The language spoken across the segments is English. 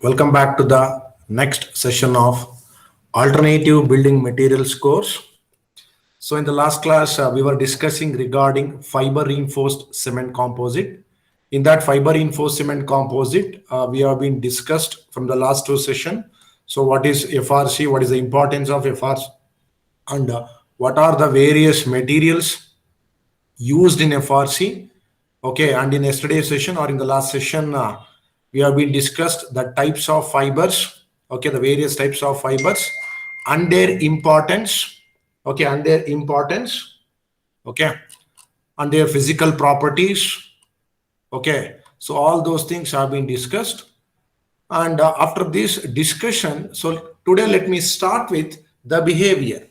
Welcome back to the next session of Alternative Building Materials course. So in the last class, we were discussing regarding fiber reinforced cement composite. In that fiber reinforced cement composite, we have been discussed from the last two sessions. So what is FRC? What is the importance of FRC? And what are the various materials used in FRC? Okay, and in yesterday's session or in the last session, we have been discussed the types of fibers. Okay, the various types of fibers and their importance. Okay, and their importance. Okay, and their physical properties. Okay, so all those things have been discussed. And after this discussion, so today let me start with the behavior.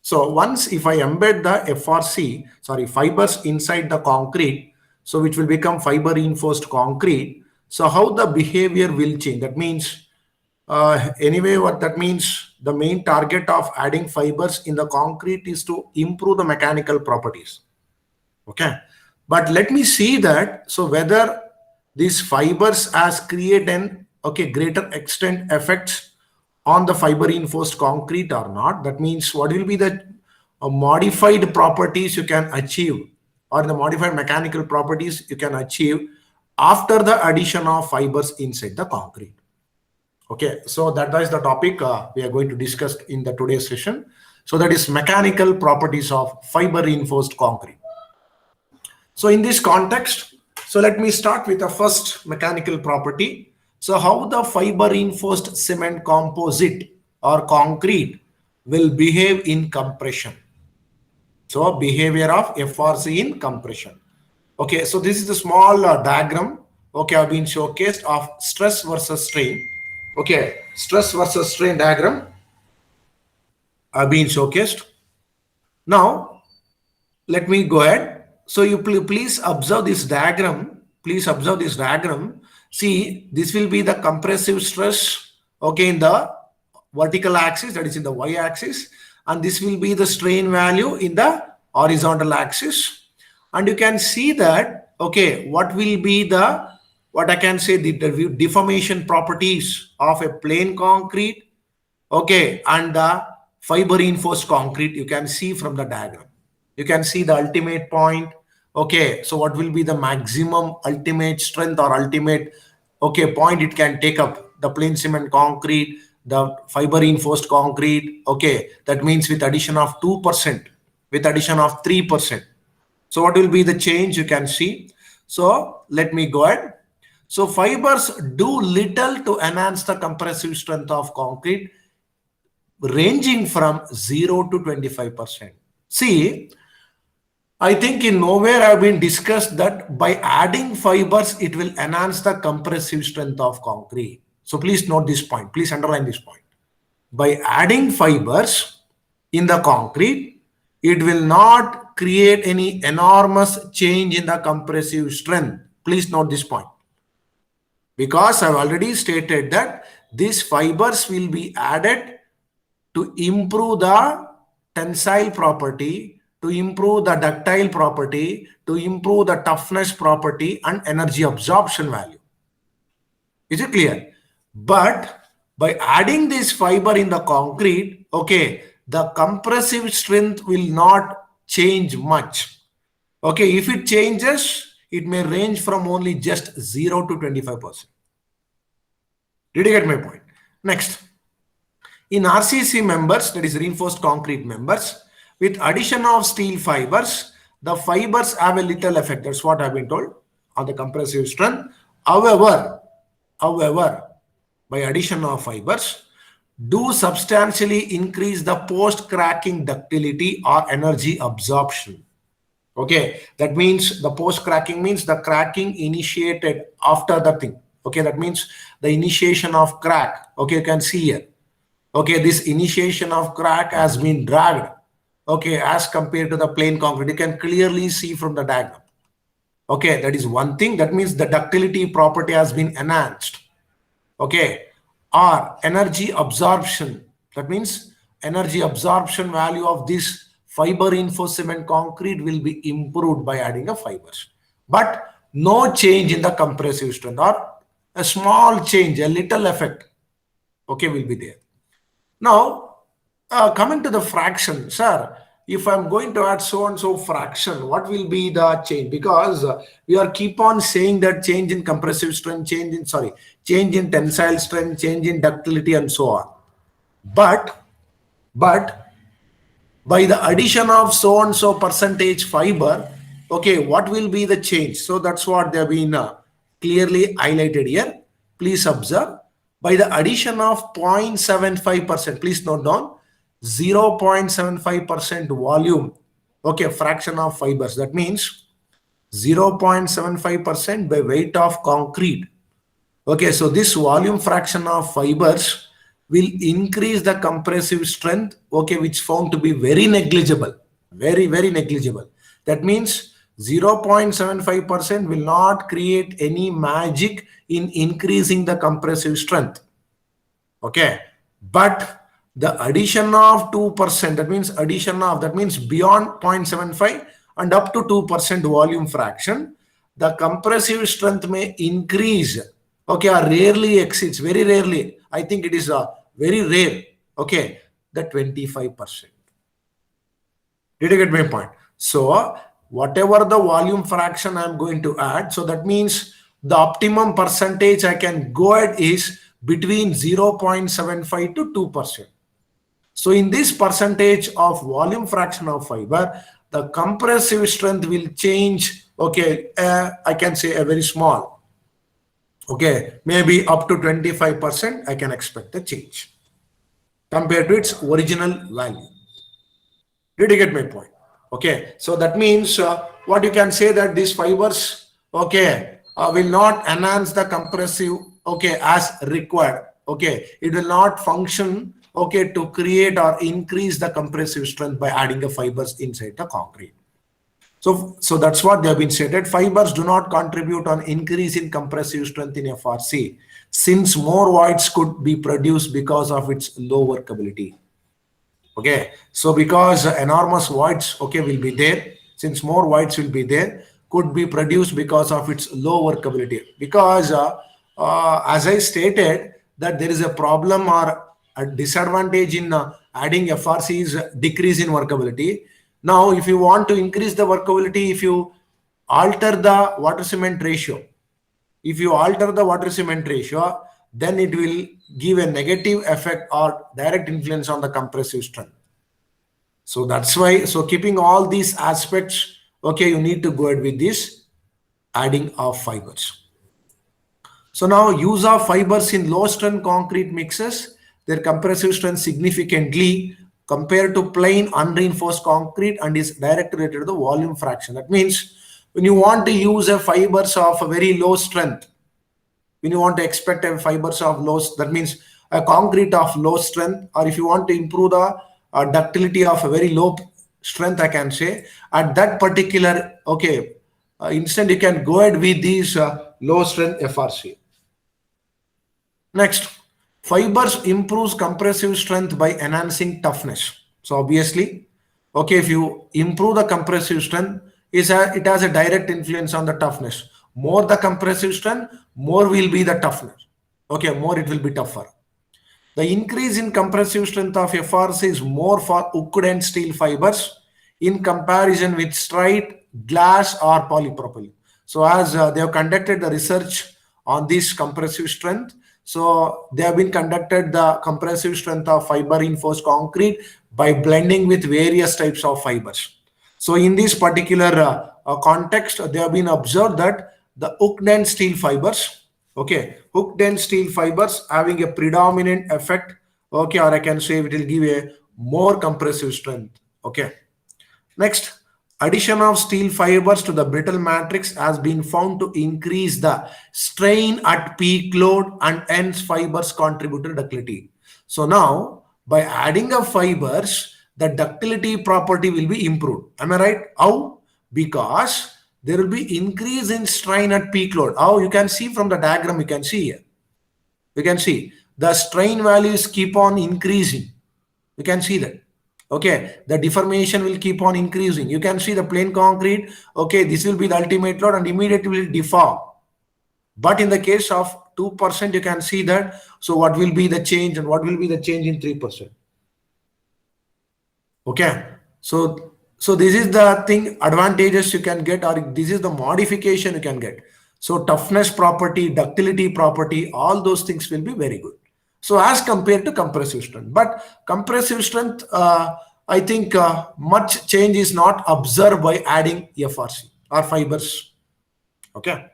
So once if I embed the fibers inside the concrete, so which will become fiber reinforced concrete. So how the behavior will change? That means anyway, what that means, the main target of adding fibers in the concrete is to improve the mechanical properties. Okay, but let me see that. So whether these fibers has create an greater extent effects on the fiber reinforced concrete or not. That means what will be the modified properties you can achieve, or the modified mechanical properties you can achieve after the addition of fibers inside the concrete. Okay, so that is the topic we are going to discuss in the today's session. So that is mechanical properties of fiber reinforced concrete. So in this context, so let me start with the first mechanical property. So how the fiber reinforced cement composite or concrete will behave in compression. So behavior of FRC in compression. Okay, so this is a small diagram. Okay, I've been showcased of stress versus strain. Okay, stress versus strain diagram have been showcased. Now, let me go ahead. So you please observe this diagram. Please observe this diagram. See, this will be the compressive stress, okay, in the vertical axis, that is in the y-axis, and this will be the strain value in the horizontal axis. And you can see that, okay, what will be the, what I can say, the deformation properties of a plain concrete, okay, and the fiber reinforced concrete, you can see from the diagram. You can see the ultimate point. Okay, so what will be the maximum ultimate strength or ultimate point it can take up? The plain cement concrete, the fiber reinforced concrete. Okay, that means with addition of 2%, with addition of 3%. So what will be the change you can see? So let me go ahead. So fibers do little to enhance the compressive strength of concrete, ranging from 0 to 25%. See, I think in nowhere have been discussed that by adding fibers, it will enhance the compressive strength of concrete. So please note this point. Please underline this point. By adding fibers in the concrete, it will not create any enormous change in the compressive strength. Please note this point. Because I've already stated that these fibers will be added to improve the tensile property, to improve the ductile property, to improve the toughness property and energy absorption value. Is it clear? But by adding this fiber in the concrete, okay, the compressive strength will not change much. Okay, if it changes, it may range from only just 0 to 25%. Did you get my point? Next, in RCC members, that is reinforced concrete members, with addition of steel fibers, the fibers have a little effect. That's what I've been told on the compressive strength. However, by addition of fibers, do substantially increase the post-cracking ductility or energy absorption. Okay, that means the post-cracking means the cracking initiated after the thing. Okay, that means the initiation of crack. Okay, you can see here. Okay, this initiation of crack has been dragged. Okay, as compared to the plain concrete, you can clearly see from the diagram. Okay, that is one thing. That means the ductility property has been enhanced. Okay, or energy absorption. That means energy absorption value of this fiber reinforced cement concrete will be improved by adding a fibers. But no change in the compressive strength, or a small change, a little effect, okay, will be there. Now, coming to the fraction, sir, if I'm going to add so and so fraction, what will be the change? Because we are keep on saying that change in compressive strength, change in tensile strength, change in ductility, and so on. But by the addition of so and so percentage fiber, okay, what will be the change? So that's what they have been clearly highlighted here. Please observe, by the addition of 0.75%, please note down, 0.75% volume, okay, fraction of fibers. That means 0.75% by weight of concrete. Okay, so this volume fraction of fibers will increase the compressive strength, okay, which found to be very negligible, very negligible. That means 0.75% will not create any magic in increasing the compressive strength. Okay, but the addition of 2%, that means beyond 0.75 and up to 2% volume fraction, the compressive strength may increase, okay, or rarely exceeds, very rarely, I think it is very rare, okay, the 25%. Did you get my point? So whatever the volume fraction I'm going to add, so that means the optimum percentage I can go at is between 0.75 to 2%. So in this percentage of volume fraction of fiber, the compressive strength will change, okay, I can say a very small, okay, maybe up to 25% I can expect a change compared to its original value. Did you get my point? Okay, so that means what you can say that these fibers, okay, will not enhance the compressive, okay, as required. Okay, it will not function, okay, to create or increase the compressive strength by adding the fibers inside the concrete. So that's what they have been stated. Fibers do not contribute on increase in compressive strength in FRC, since more voids could be produced because of its low workability. Okay, so because enormous voids, okay, will be there, since more voids will be there, could be produced because of its low workability. Because as I stated, that there is a problem or a disadvantage in adding FRC is decrease in workability. Now, if you want to increase the workability, if you alter the water cement ratio, then it will give a negative effect or direct influence on the compressive strength. So that's why, so keeping all these aspects, okay, you need to go ahead with this adding of fibers. So now use of fibers in low strength concrete mixes their compressive strength significantly compared to plain unreinforced concrete and is directly related to the volume fraction. That means when you want to use a fibers of a very low strength, when you want to expect a fibers of low, that means a concrete of low strength, or if you want to improve the ductility of a very low strength, I can say at that particular, okay, instant you can go ahead with these low strength FRC. Next, fibers improves compressive strength by enhancing toughness. So obviously, okay, if you improve the compressive strength, it has a direct influence on the toughness. More the compressive strength, more will be the toughness. Okay, more it will be tougher. The increase in compressive strength of FRC is more for wood and steel fibers in comparison with straight glass or polypropylene. So as they have conducted the research on this compressive strength, so they have been conducted the compressive strength of fiber reinforced concrete by blending with various types of fibers. So in this particular context, they have been observed that the hooked and steel fibers, okay, hooked and steel fibers having a predominant effect, okay, or I can say it will give a more compressive strength. Okay, next, addition of steel fibers to the brittle matrix has been found to increase the strain at peak load and hence fibers contribute to ductility. So now by adding of fibers, the ductility property will be improved. Am I right? How? Because there will be increase in strain at peak load. How? You can see from the diagram, you can see here. You can see the strain values keep on increasing. You can see that. Okay, the deformation will keep on increasing. You can see the plain concrete. Okay, this will be the ultimate load and immediately will deform. But in the case of 2%, you can see that. So what will be the change and what will be the change in 3%? Okay. So this is the thing, advantages you can get, or this is the modification you can get. So toughness property, ductility property, all those things will be very good. So as compared to compressive strength, but compressive strength, I think much change is not observed by adding FRC or fibers. Okay.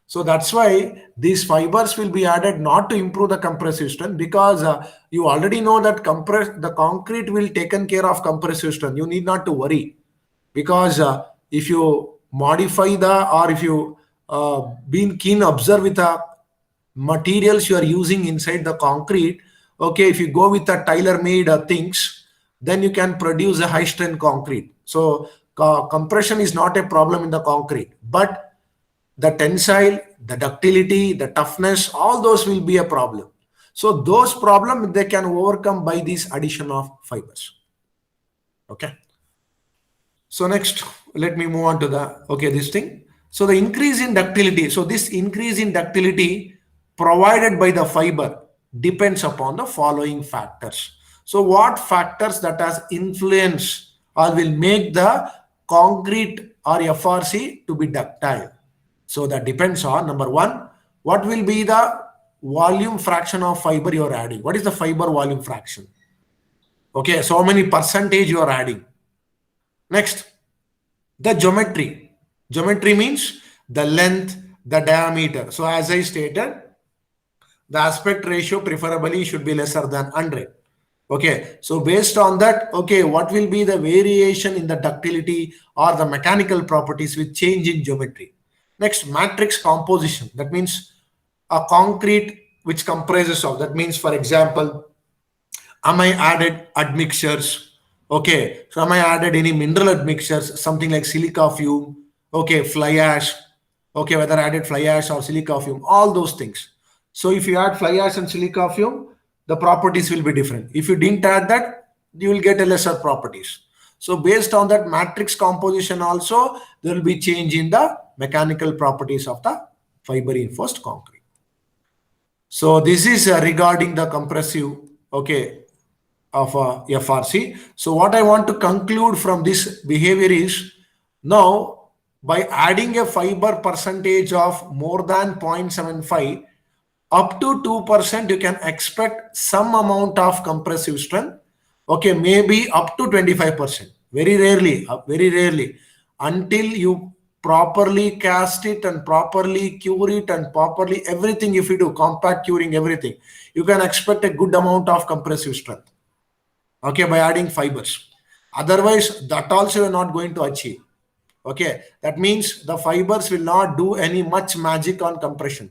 So that's why these fibers will be added not to improve the compressive strength, because you already know that the concrete will taken care of compressive strength. You need not to worry, because if you modify or if you been keen observe with the materials you are using inside the concrete, okay, if you go with the tailor-made things, then you can produce a high strength concrete. So compression is not a problem in the concrete, but the tensile, the ductility, the toughness, all those will be a problem. So those problems they can overcome by this addition of fibers. Okay. So next, let me move on to this thing. So the increase in ductility. So this increase in ductility provided by the fiber depends upon the following factors. So what factors that has influence or will make the concrete or FRC to be ductile? So that depends on, number one, what will be the volume fraction of fiber you are adding? What is the fiber volume fraction? Okay, so many percentage you are adding. Next, the geometry. Geometry means the length, the diameter. So as I stated, the aspect ratio preferably should be lesser than 100. Okay, so based on that, okay, what will be the variation in the ductility or the mechanical properties with change in geometry? Next, matrix composition. That means a concrete which comprises of, that means, for example, am I added admixtures? Okay, so am I added any mineral admixtures, something like silica fume, okay, fly ash, okay, whether added fly ash or silica fume, all those things. So if you add fly ash and silica fume, the properties will be different. If you didn't add that, you will get a lesser properties. So based on that matrix composition also, there will be change in the mechanical properties of the fiber reinforced concrete. So this is regarding the compressive, okay, of FRC. So what I want to conclude from this behavior is, now by adding a fiber percentage of more than 0.75 up to 2%, you can expect some amount of compressive strength. Okay, maybe up to 25%. Very rarely, until you properly cast it and properly cure it and properly everything. If you do compact curing, everything, you can expect a good amount of compressive strength. Okay, by adding fibers. Otherwise, that also you're not going to achieve. Okay, that means the fibers will not do any much magic on compression.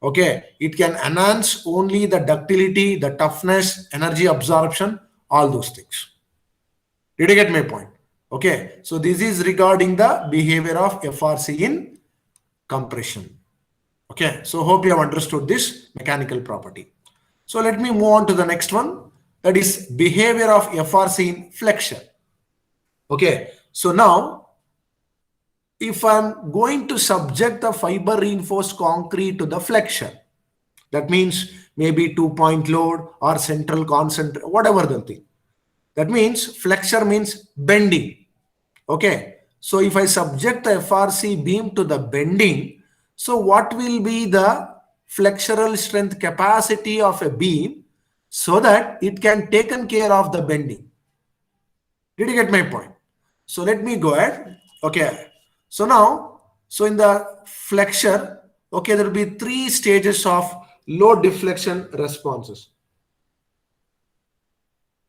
Okay, it can enhance only the ductility, the toughness, energy absorption, all those things. Did you get my point? Okay, so this is regarding the behavior of FRC in compression. Okay, so hope you have understood this mechanical property. So let me move on to the next one, that is behavior of FRC in flexure. Okay, so now if I'm going to subject the fiber reinforced concrete to the flexure, that means maybe 2-point load or central concentrate, whatever the thing. That means flexure means bending. Okay, so if I subject the FRC beam to the bending, so what will be the flexural strength capacity of a beam so that it can taken care of the bending? Did you get my point? So let me go ahead. Okay, so now, so in the flexure, okay, there will be 3 stages of load deflection responses.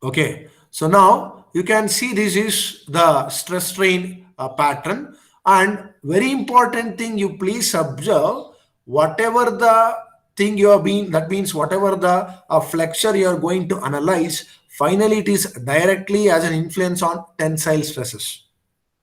Okay, so now you can see this is the stress strain pattern, and very important thing, you please observe whatever the thing you are being, that means whatever the flexure you are going to analyze, finally it is directly as an influence on tensile stresses.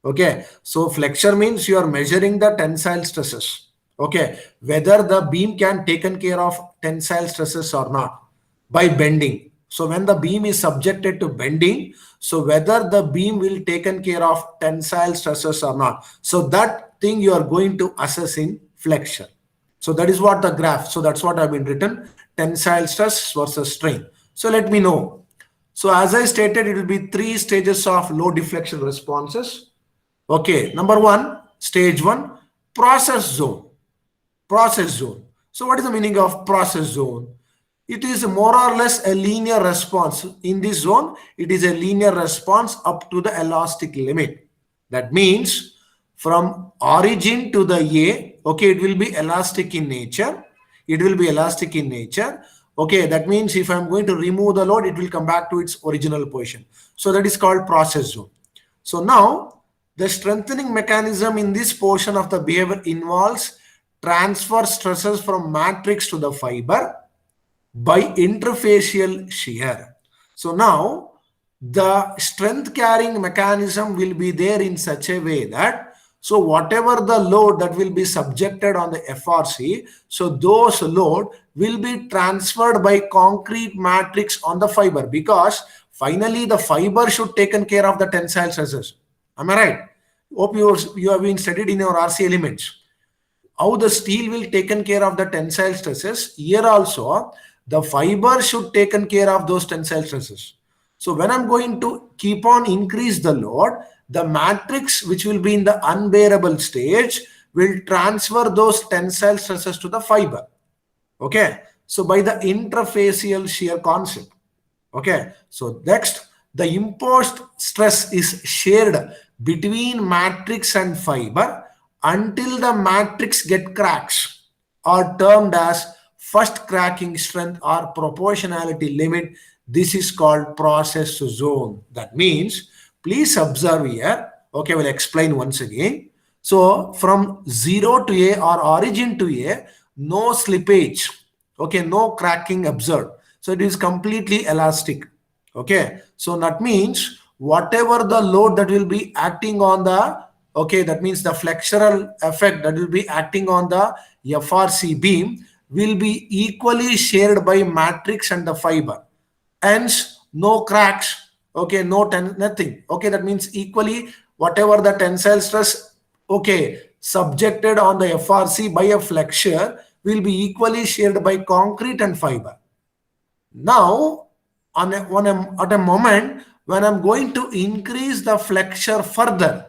Okay, so flexure means you are measuring the tensile stresses. Okay, whether the beam can taken care of tensile stresses or not by bending. So when the beam is subjected to bending, so whether the beam will taken care of tensile stresses or not. So that thing you are going to assess in flexure. So that is what the graph. So that's what I've been written, tensile stress versus strain. So let me know. So as I stated, it will be 3 stages of load deflection responses. Okay, number 1, stage 1, process zone. Process zone. So what is the meaning of process zone? It is more or less a linear response. In this zone, it is a linear response up to the elastic limit. That means from origin to the A, okay, it will be elastic in nature. It will be elastic in nature. Okay, that means if I'm going to remove the load, it will come back to its original position. So that is called process zone. So now the strengthening mechanism in this portion of the behavior involves transfer stresses from matrix to the fiber by interfacial shear. So now the strength carrying mechanism will be there in such a way that, so whatever the load that will be subjected on the FRC, so those load will be transferred by concrete matrix on the fiber, because finally the fiber should taken care of the tensile stresses. Am I right? Hope you have been studied in your RC elements how the steel will taken care of the tensile stresses. Here also the fiber should taken care of those tensile stresses. So when I'm going to keep on increase the load, the matrix which will be in the unbearable stage will transfer those tensile stresses to the fiber. Okay, so by the interfacial shear concept. Okay, so next, the imposed stress is shared between matrix and fiber until the matrix get cracks, are termed as first cracking strength or proportionality limit. This is called process zone. That means, please observe here. Okay, we'll explain once again. So from 0 to A or origin to A, no slippage. Okay, no cracking observed. So it is completely elastic. Okay, so that means whatever the load that will be acting on the, okay, that means the flexural effect that will be acting on the FRC beam will be equally shared by matrix and the fiber. Hence, no cracks, okay, nothing. Okay, that means equally whatever the tensile stress, okay, subjected on the FRC by a flexure will be equally shared by concrete and fiber. Now, at a moment when I'm going to increase the flexure further,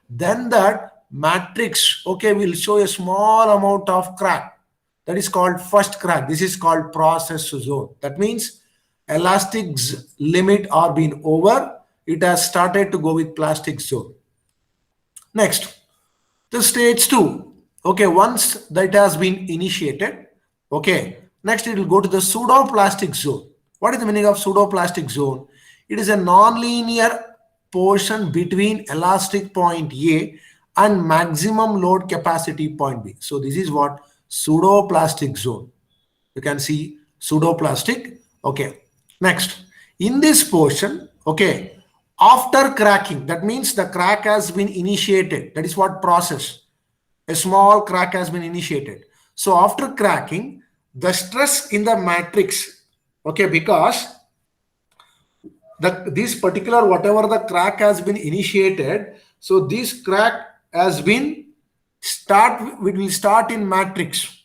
then that matrix, okay, will show a small amount of crack. That is called first crack. This is called process zone. That means elastic's limit are been over. It has started to go with plastic zone. Next, the stage 2. Okay, once that has been initiated, okay, next it will go to the pseudoplastic zone. What is the meaning of pseudoplastic zone? It is a non-linear portion between elastic point A and maximum load capacity point B. So this is what pseudoplastic zone. You can see pseudoplastic. Okay, next, in this portion, okay, after cracking, that means the crack has been initiated. That is what process. A small crack has been initiated. So after cracking, the stress in the matrix, okay, because this particular whatever the crack has been initiated, so this crack has been will start in matrix.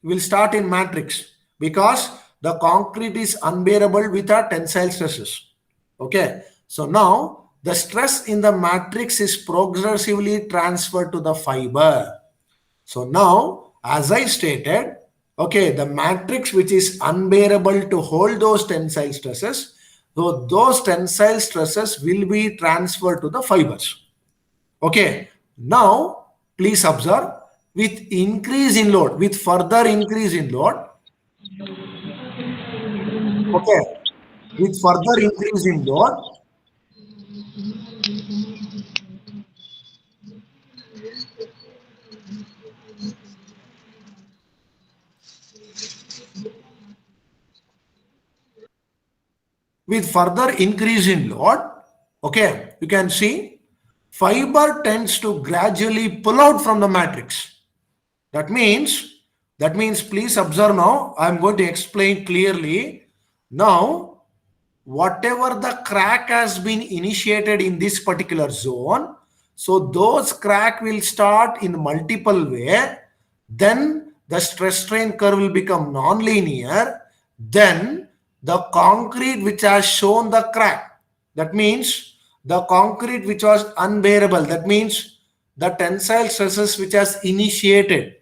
Will start in matrix because the concrete is unbearable with our tensile stresses. Okay, so now the stress in the matrix is progressively transferred to the fiber. So now, as I stated, okay, the matrix which is unbearable to hold those tensile stresses, so those tensile stresses will be transferred to the fibers. Okay, now please observe, with increase in load, with further increase in load, okay, with further increase in load, okay, you can see fiber tends to gradually pull out from the matrix. That means, please observe now, I'm going to explain clearly. Now, whatever the crack has been initiated in this particular zone, So those crack will start in multiple way. Then the stress strain curve will become non-linear. Then the concrete which has shown the crack, that means the concrete which was unbearable, that means the tensile stresses which has initiated.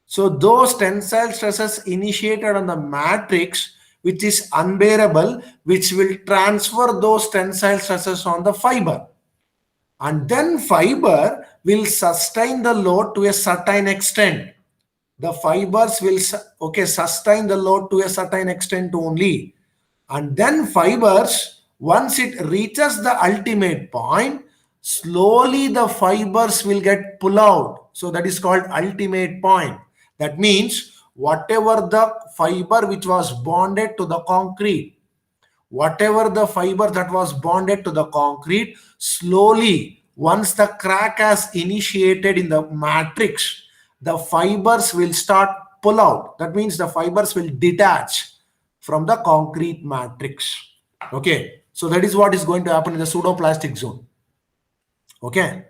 So those tensile stresses initiated on the matrix which is unbearable, which will transfer those tensile stresses on the fiber. And then fiber will sustain the load to a certain extent. The fibers will sustain the load to a certain extent only. And then fibers, once it reaches the ultimate point, slowly the fibers will get pulled out. So that is called ultimate point. That means whatever the fiber which was bonded to the concrete, whatever the fiber that was bonded to the concrete, slowly, once the crack has initiated in the matrix, the fibers will start pull out. That means the fibers will detach from the concrete matrix. Okay, so that is what is going to happen in the pseudoplastic zone. Okay,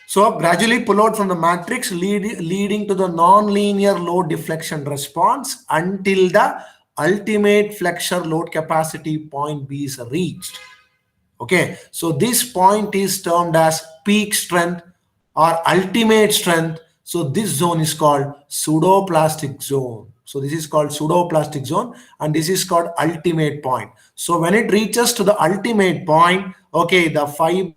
so gradually pull out from the matrix, leading to the non-linear load deflection response until the ultimate flexure load capacity point B is reached. Okay, so this point is termed as peak strength or ultimate strength. So this zone is called pseudoplastic zone. So this is called pseudoplastic zone, and this is called ultimate point. So when it reaches to the ultimate point, okay, the fiber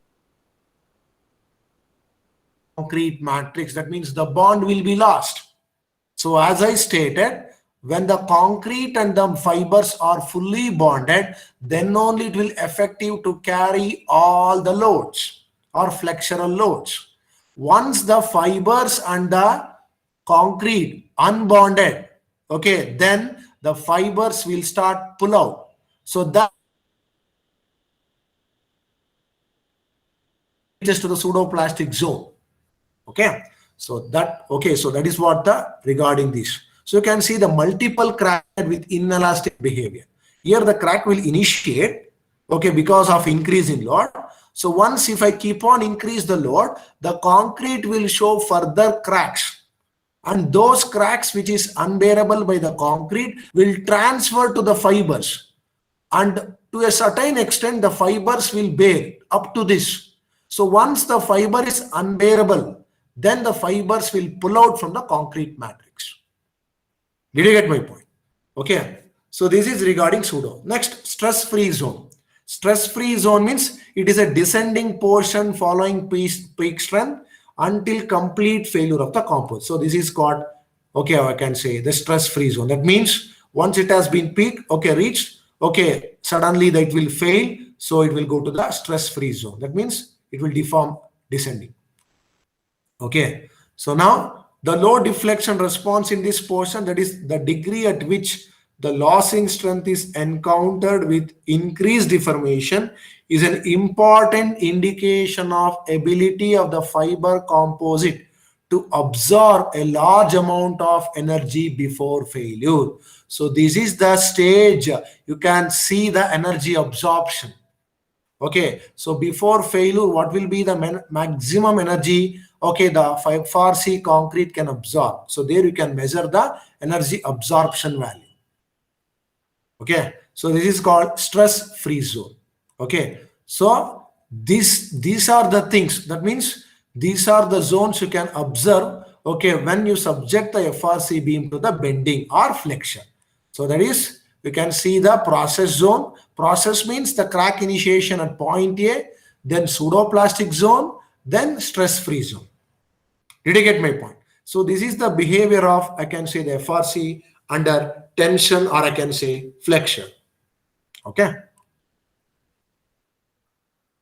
concrete matrix, that means the bond will be lost. So as I stated, when the concrete and the fibers are fully bonded, then only it will effective to carry all the loads or flexural loads. Once the fibers and the concrete unbonded, okay, then the fibers will start pull out. So that reaches to the pseudoplastic zone. Okay, so that is what the regarding this. So you can see the multiple crack with inelastic behavior. Here the crack will initiate, okay, because of increase in load. So once if I keep on increase the load, the concrete will show further cracks, and those cracks which is unbearable by the concrete will transfer to the fibers, and to a certain extent the fibers will bear up to this. So once the fiber is unbearable, then the fibers will pull out from the concrete matrix. Did you get my point? Okay, so this is regarding pseudo. Next, stress-free zone. Stress-free zone means it is a descending portion following peak strength until complete failure of the composite. So this is called, okay, I can say the stress-free zone. That means once it has been peaked, okay, reached, okay, suddenly that will fail, so it will go to the stress-free zone. That means it will deform descending. Okay, so now the load deflection response in this portion, that is the degree at which the lossing strength is encountered with increased deformation, is an important indication of ability of the fiber composite to absorb a large amount of energy before failure. So this is the stage you can see the energy absorption. Okay, so before failure, what will be the maximum energy, okay, the FRC concrete can absorb? So there you can measure the energy absorption value. Okay, so this is called stress-free zone. Okay, so these are the things, that means these are the zones you can observe, okay, when you subject the FRC beam to the bending or flexion. So that is, you can see the process zone. Process means the crack initiation at point A, then pseudoplastic zone, then stress-free zone. Did you get my point? So this is the behavior of, I can say, the FRC under tension, or I can say flexion. Okay.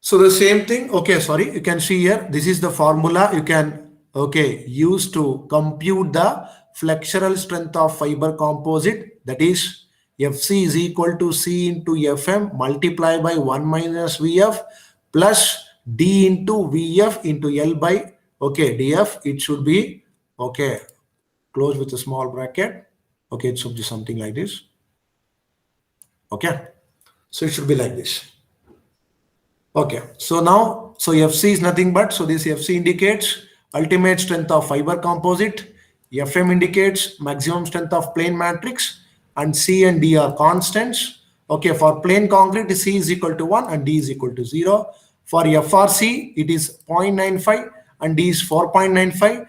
So the same thing, okay, sorry, you can see here, this is the formula you can, okay, use to compute the flexural strength of fiber composite, that is FC is equal to C into FM multiplied by 1 minus VF plus D into VF into L by, okay, DF. It should be, okay, close with a small bracket. Okay, it should be something like this. Okay, so it should be like this. Okay, so now so FC is nothing but, so this FC indicates ultimate strength of fiber composite, FM indicates maximum strength of plane matrix, and C and D are constants. Okay, for plain concrete, C is equal to 1 and D is equal to 0. For FRC, it is 0.95 and D is 4.95.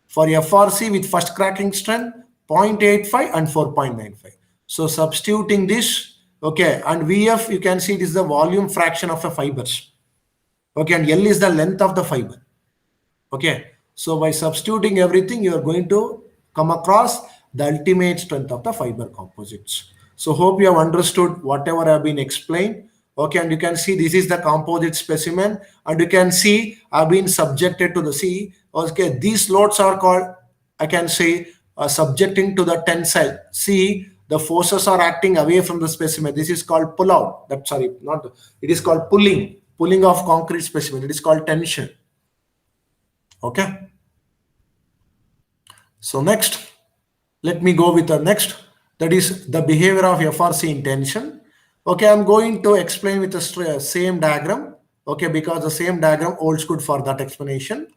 For FRC with first cracking strength, 0.85 and 4.95. So substituting this, okay, and VF, you can see it is the volume fraction of the fibers. Okay, and L is the length of the fiber. Okay, so by substituting everything, you are going to come across the ultimate strength of the fiber composites. So hope you have understood whatever I have been explained. Okay, and you can see this is the composite specimen, and you can see I've been subjected to the C. Okay, these loads are called, I can say, subjecting to the tensile. See, the forces are acting away from the specimen. This is called pull out. That, sorry, not, it is called pulling of concrete specimen. It is called tension. Okay. So next, let me go with the next. That is the behavior of FRC in tension. Okay, I'm going to explain with the same diagram. Okay, because the same diagram holds good for that explanation.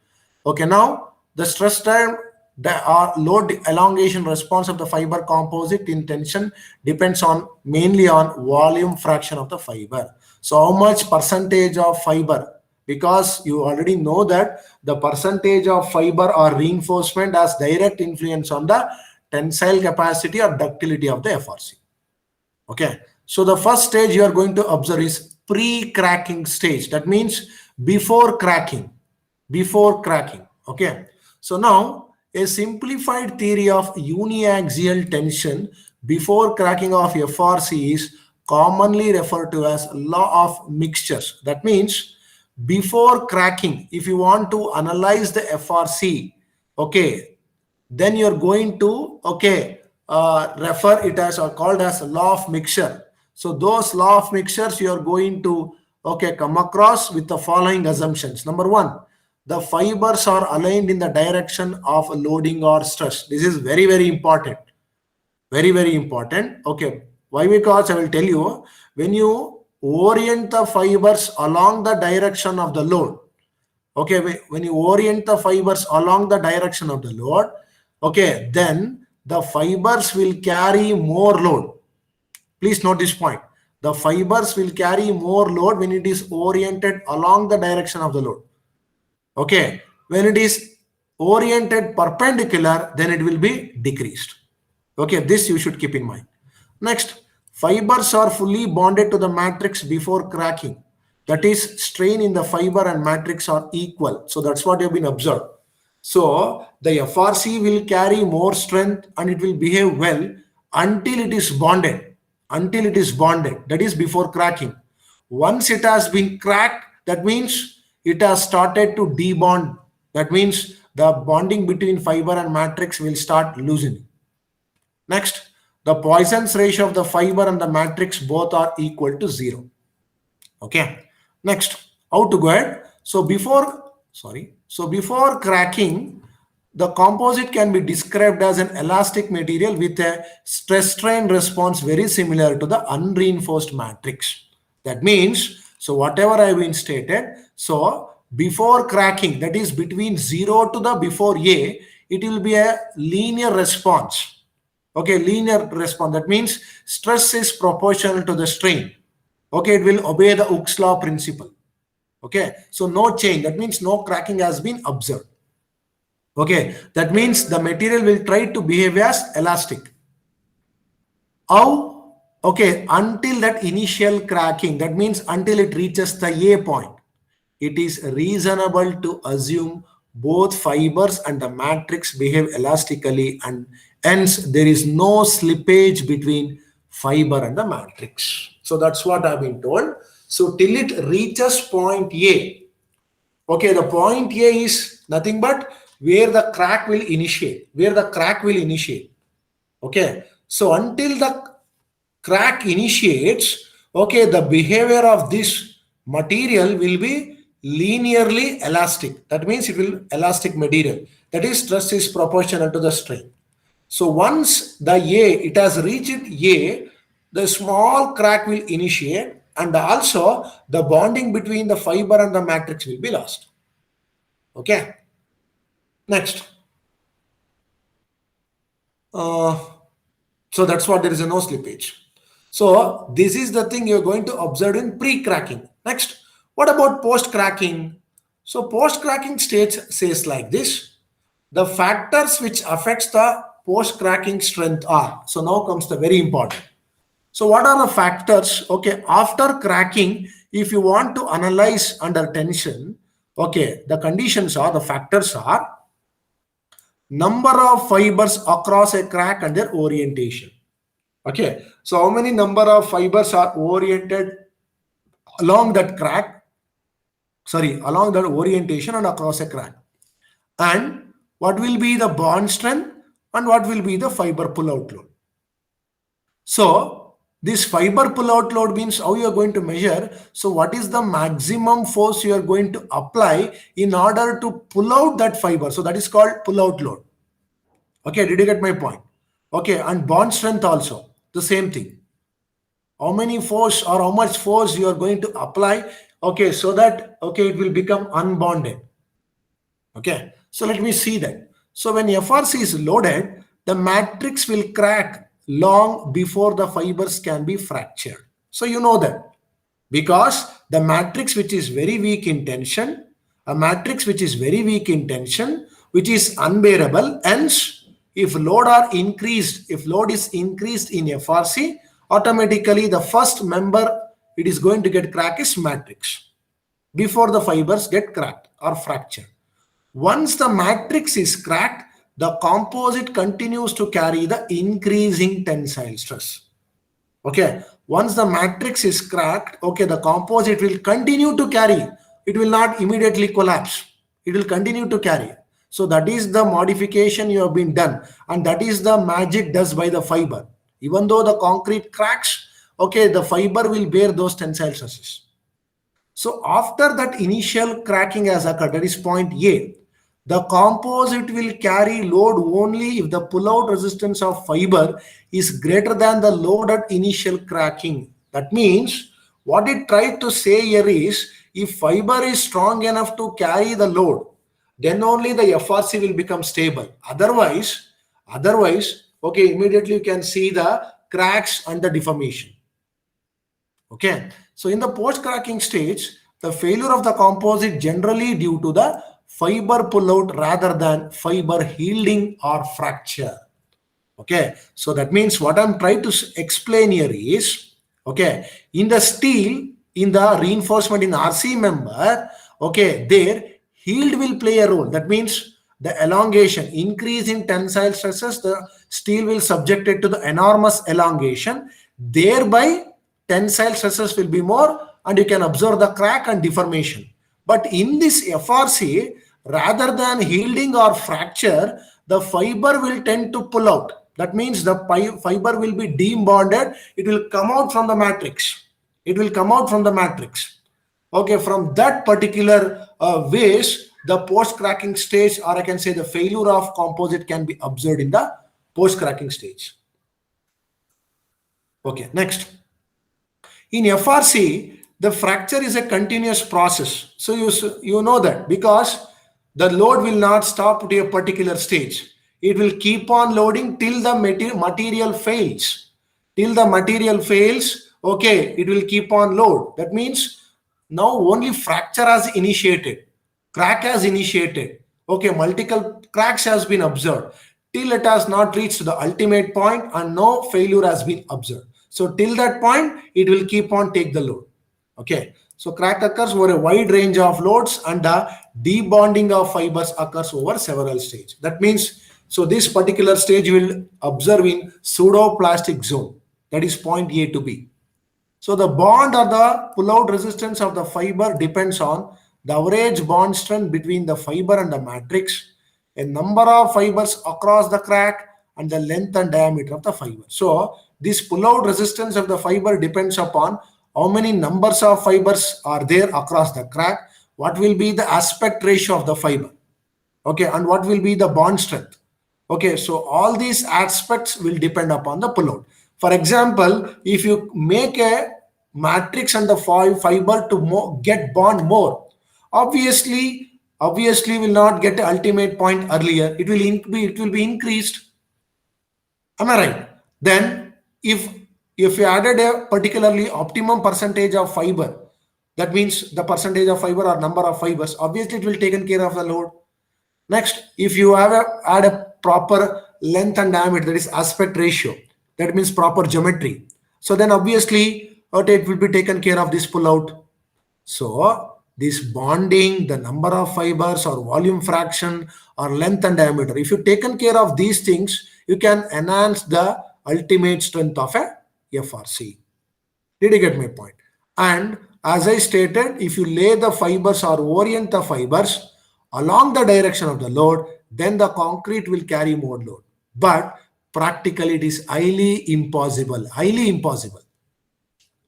Okay, now the stress time, the load elongation response of the fiber composite in tension depends on mainly on volume fraction of the fiber. So how much percentage of fiber, because you already know that the percentage of fiber or reinforcement has direct influence on the tensile capacity or ductility of the FRC. Okay, so the first stage you are going to observe is pre-cracking stage. That means before cracking. Okay, so now a simplified theory of uniaxial tension before cracking of FRC is commonly referred to as law of mixtures. That means before cracking, if you want to analyze the FRC, okay, then you're going to, okay, refer it as or called as law of mixture. So those law of mixtures you are going to, okay, come across with the following assumptions. Number one, the fibers are aligned in the direction of loading or stress. This is very, very important. Very, very important. Okay, why? Because I will tell you, when you orient the fibers along the direction of the load, okay, when you orient the fibers along the direction of the load, okay, then the fibers will carry more load. Please note this point. The fibers will carry more load when it is oriented along the direction of the load. Okay, when it is oriented perpendicular, then it will be decreased. Okay, this you should keep in mind. Next, fibers are fully bonded to the matrix before cracking. That is, strain in the fiber and matrix are equal. So that's what you have been observed. So the FRC will carry more strength and it will behave well until it is bonded. Until it is bonded, that is before cracking. Once it has been cracked, that means it has started to debond. That means the bonding between fiber and matrix will start loosening. Next, the Poisson's ratio of the fiber and the matrix both are equal to 0. Okay. Next, how to go ahead? So before cracking, the composite can be described as an elastic material with a stress strain response very similar to the unreinforced matrix. That means, so whatever I have been stated, so before cracking, that is between 0 to the before A, it will be a linear response. Okay, linear response. That means stress is proportional to the strain. Okay, it will obey the Hooke's law principle. Okay, so no change. That means no cracking has been observed. Okay, that means the material will try to behave as elastic. How? Okay, until that initial cracking, that means until it reaches the A point, it is reasonable to assume both fibers and the matrix behave elastically, and hence there is no slippage between fiber and the matrix. So that's what I've been told. So till it reaches point A, okay, the point A is nothing but where the crack will initiate, Okay, so until the crack initiates, okay, the behavior of this material will be linearly elastic. That means it will elastic material. That is, stress is proportional to the strain. So once the A, it has reached A, the small crack will initiate, and also the bonding between the fiber and the matrix will be lost. Okay. Next. So that's what there is a no slippage. So this is the thing you're going to observe in pre-cracking. Next, what about post-cracking? So post-cracking stage says like this: the factors which affects the post-cracking strength are. So now comes the very important. So what are the factors? Okay, after cracking, if you want to analyze under tension, okay, the conditions are, the factors are number of fibers across a crack and their orientation. Okay, so how many number of fibers are oriented along that crack, along that orientation and across a crack, and what will be the bond strength and what will be the fiber pull-out load. So this fiber pull-out load means how you are going to measure. So what is the maximum force you are going to apply in order to pull out that fiber? So that is called pull-out load. Okay, did you get my point? Okay, and bond strength also the same thing. How many force or how much force you are going to apply, okay, so that, okay, it will become unbonded. Okay, so let me see that. So when FRC is loaded, the matrix will crack long before the fibers can be fractured. So you know that because the matrix which is very weak in tension, a matrix which is very weak in tension, which is unbearable, hence if load is increased in FRC, automatically the first member it is going to get cracked is matrix before the fibers get cracked or fractured. Once the matrix is cracked, the composite continues to carry the increasing tensile stress. Okay, once the matrix is cracked, okay, the composite will continue to carry. It will not immediately collapse. It will continue to carry. So that is the modification you have been done, and that is the magic does by the fiber. Even though the concrete cracks, okay, the fiber will bear those tensile stresses. So after that initial cracking has occurred, that is point A, the composite will carry load only if the pull-out resistance of fiber is greater than the load at initial cracking. That means what it tried to say here is, if fiber is strong enough to carry the load, then only the FRC will become stable. Otherwise, okay, immediately you can see the cracks and the deformation. Okay, so in the post-cracking stage, the failure of the composite generally due to the fiber pull-out rather than fiber yielding or fracture. Okay, so that means what I'm trying to explain here is, okay, in the steel, in the reinforcement in RC member, okay, there yield will play a role. That means the elongation, increase in tensile stresses, the steel will subject it to the enormous elongation. Thereby, tensile stresses will be more, and you can observe the crack and deformation. But in this FRC, rather than yielding or fracture, the fiber will tend to pull out. That means the fiber will be debonded. It will come out from the matrix. It will come out from the matrix. Okay, from that particular ways, the post-cracking stage, or I can say the failure of composite, can be observed in the post-cracking stage. Okay, next. In FRC, the fracture is a continuous process. So you know that because the load will not stop at a particular stage. It will keep on loading till the material fails. Till the material fails, okay, it will keep on load. That means now only fracture has initiated. Crack has initiated. Okay, multiple cracks has been observed. Till it has not reached the ultimate point and no failure has been observed. So till that point, it will keep on take the load. Okay, so crack occurs over a wide range of loads and the debonding of fibers occurs over several stages. That means, so this particular stage will observe in pseudoplastic zone. That is point A to B. So the bond or the pull-out resistance of the fiber depends on the average bond strength between the fiber and the matrix, a number of fibers across the crack, and the length and diameter of the fiber. So this pull-out resistance of the fiber depends upon how many numbers of fibers are there across the crack, what will be the aspect ratio of the fiber, okay, and what will be the bond strength. Okay, so all these aspects will depend upon the pull-out. For example, if you make a matrix and the fiber to get bond more. Obviously will not get the ultimate point earlier. It will be increased. Am I right? Then if you added a particularly optimum percentage of fiber, that means the percentage of fiber or number of fibers, obviously it will taken care of the load. Next, if you add a proper length and diameter, that is aspect ratio, that means proper geometry. So then obviously it will be taken care of this pull out. So this bonding, the number of fibers or volume fraction or length and diameter, if you taken care of these things, you can enhance the ultimate strength of a FRC. Did you get my point? And as I stated, if you lay the fibers or orient the fibers along the direction of the load, then the concrete will carry more load. But practically it is highly impossible.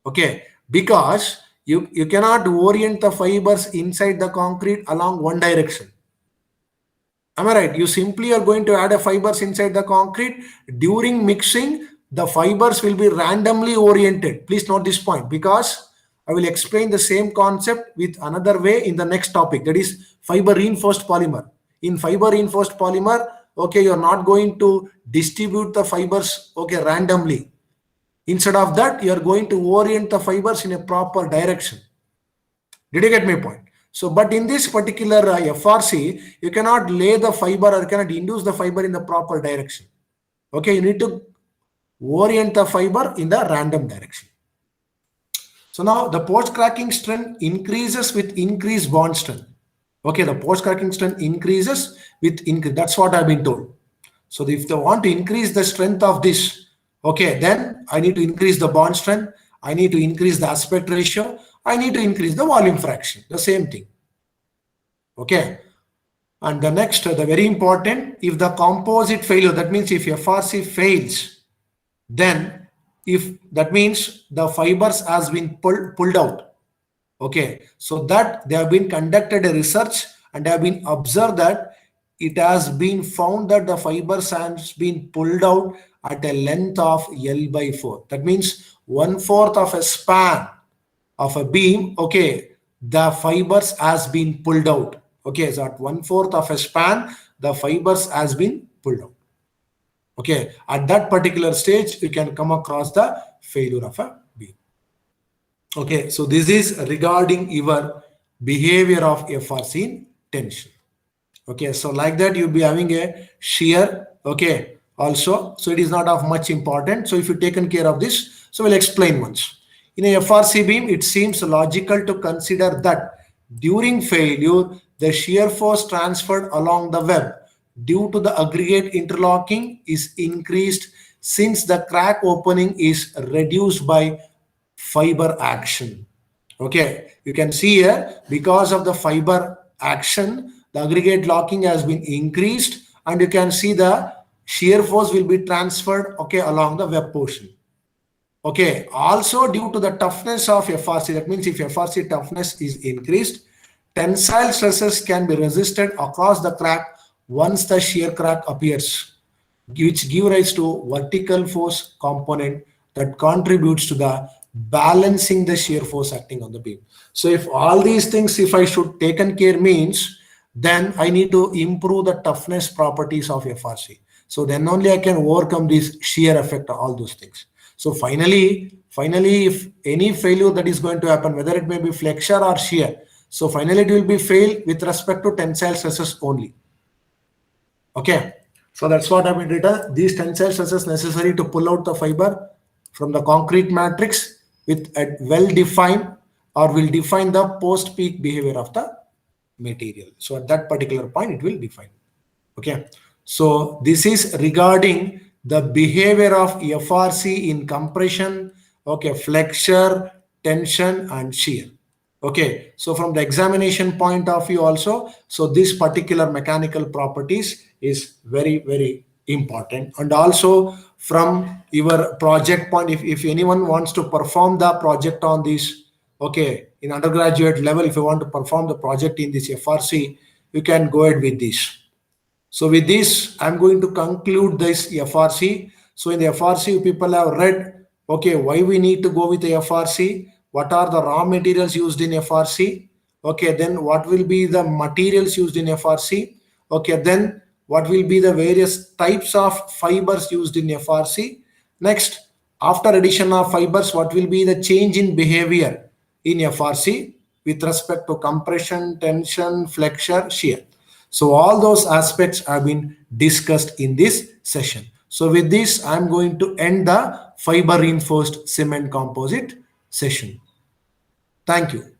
Okay, because you cannot orient the fibers inside the concrete along one direction. Am I right? You simply are going to add a fibers inside the concrete. During mixing, the fibers will be randomly oriented. Please note this point, because I will explain the same concept with another way in the next topic, that is fiber reinforced polymer. In fiber reinforced polymer, okay, you're not going to distribute the fibers, okay, randomly. Instead of that, you are going to orient the fibers in a proper direction. Did you get my point? So, but in this particular FRC, you cannot lay the fiber or cannot induce the fiber in the proper direction. Okay, you need to orient the fiber in the random direction. So now the post cracking strength increases with increased bond strength. Okay, the post cracking strength increases with increase. That's what I've been told. So if they want to increase the strength of this, okay, then I need to increase the bond strength. I need to increase the aspect ratio. I need to increase the volume fraction. The same thing. Okay. And the next, the very important, if the composite failure, that means if FRC fails, then if that means the fibers has been pulled out. Okay. So that they have been conducted a research and they have been observed that it has been found that the fibers has been pulled out at a length of L/4. That means 1/4 of a span of a beam. Okay, the fibers has been pulled out. Okay, so at 1/4 of a span, the fibers has been pulled out. Okay, at that particular stage, you can come across the failure of a beam. Okay, so this is regarding your behavior of FRC in tension. Okay, so like that you'll be having a shear. Okay, also, so it is not of much importance. So if you taken care of this, so we'll explain once. In a FRC beam, it seems logical to consider that during failure, the shear force transferred along the web due to the aggregate interlocking is increased since the crack opening is reduced by fiber action. Okay, you can see here, because of the fiber action, the aggregate locking has been increased, and you can see the shear force will be transferred, okay, along the web portion. Okay, also due to the toughness of FRC, that means if FRC toughness is increased, tensile stresses can be resisted across the crack once the shear crack appears, which give rise to vertical force component that contributes to the balancing the shear force acting on the beam. So if all these things, if I should taken care means, then I need to improve the toughness properties of FRC. So then only I can overcome this shear effect, all those things. So finally, if any failure that is going to happen, whether it may be flexure or shear, so finally it will be fail with respect to tensile stresses only. Okay, so that's what I've been written. These tensile stresses necessary to pull out the fiber from the concrete matrix with a well-defined or will define the post-peak behavior of the material. So at that particular point, it will define. Okay, so this is regarding the behavior of FRC in compression, okay, flexure, tension, and shear. Okay, so from the examination point of view also, so this particular mechanical properties is very, very important. And also from your project point, if anyone wants to perform the project on this, okay, in undergraduate level, if you want to perform the project in this FRC, you can go ahead with this. So with this, I'm going to conclude this FRC. So in the FRC, people have read Okay, why we need to go with the FRC? What are the raw materials used in FRC? Okay, then what will be the materials used in FRC? Okay, then what will be the various types of fibers used in FRC? Next, after addition of fibers, what will be the change in behavior in FRC with respect to compression, tension, flexure, shear? So all those aspects have been discussed in this session. So with this, I'm going to end the fiber reinforced cement composite session. Thank you.